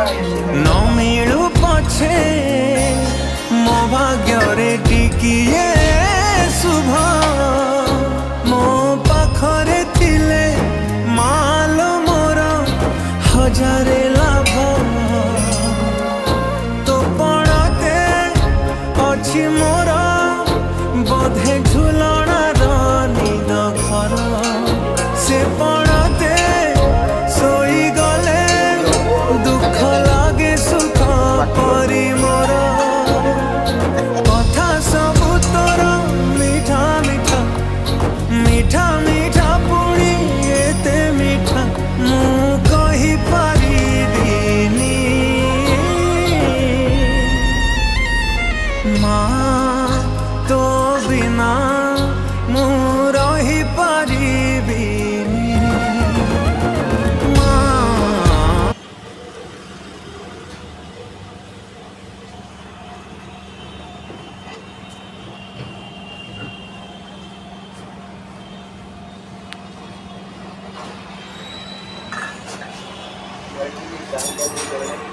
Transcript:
न मिलू पछे मो भाग्य टिकिए शुभ मो पाखरे थिले मालो मोर हजारे लाभ तो पड़ते अच्छी मोर बोधे झुलणार निद घर से पड़ते सोई गले दुख लागे सुख परी मोर कथा सबु तोर मीठा मीठा मीठा मीठा पुणी एते मीठा मु कहि पारिबिनी माँ तो बिना मु रही पारिबिनी माँ। जानकारी